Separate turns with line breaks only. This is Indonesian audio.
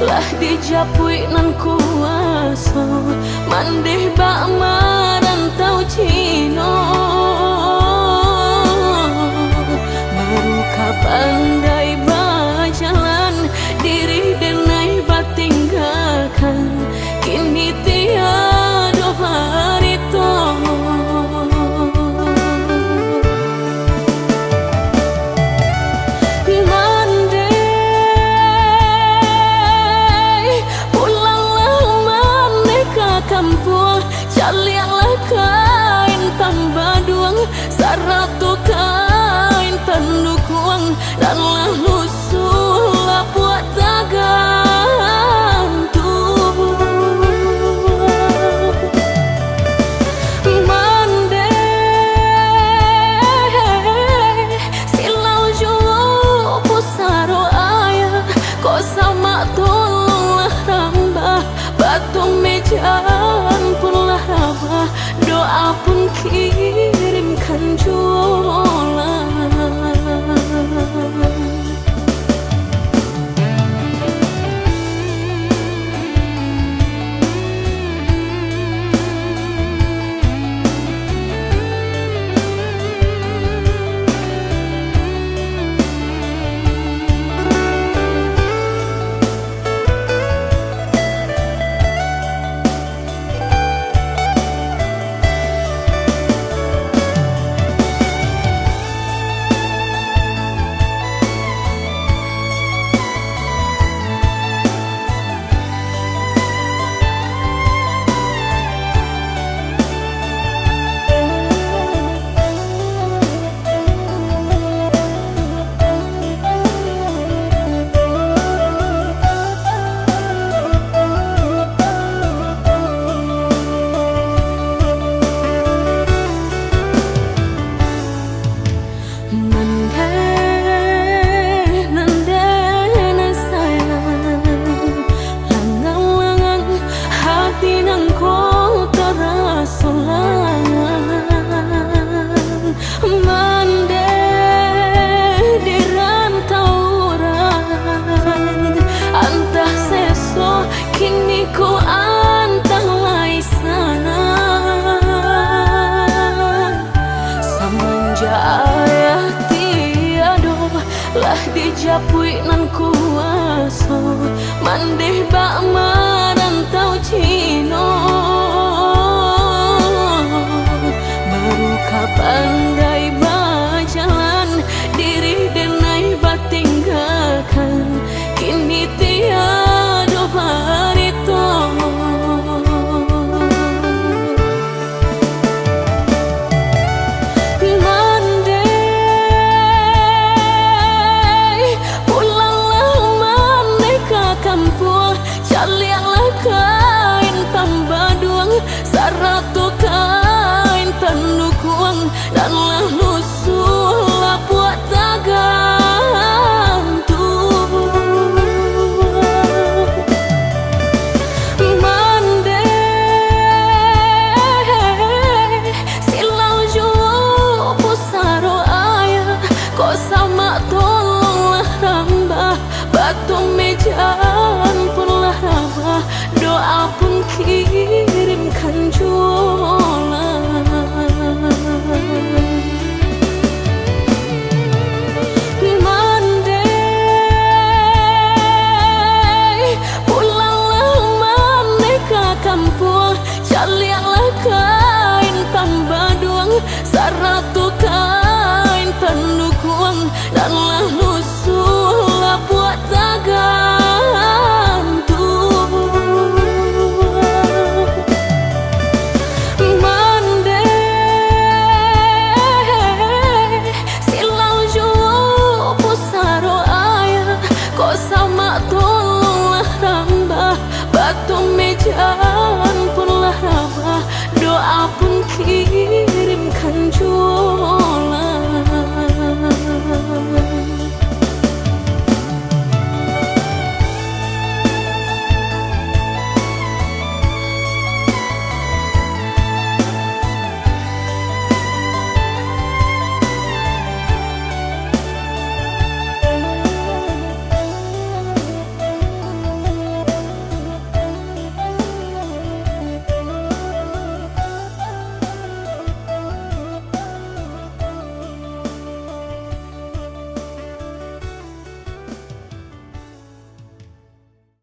lah dijapui nan kuaso mandeh bak marantau Cino baru kapandai berjalan diri denai batinggalkan kini tiada harito kampung calialah kain tambah duang saratu kain tanduk uang dan lalu sulap buat gantung mandeh silau julu pusaro ayah kok sama tolonglah rambah batu mejan pun lah doa pun kirimkan jualan. Lah dijapui nan kuaso mandeh bak marantau Cino baru kapandai berjalan diri denai batinggalkan kini tiada harito calialah kain tambah duang saratu kain tanduk uang dan lalu sulap buat gantung mandeh silau julu pusaro ayah kok sama tolonglah rambah batu mejan pun lah doa pun kirimkan jualan. Mandeh pulanglah mandeh ke kampung calialah kain tambah duang saratu kain tanduk uang dan lalu sulap buat gantung mandeh silau julu pusaro ayah kok sama tolonglah rambah batu mejan pun lah rabah doa pun kirimkan jualan.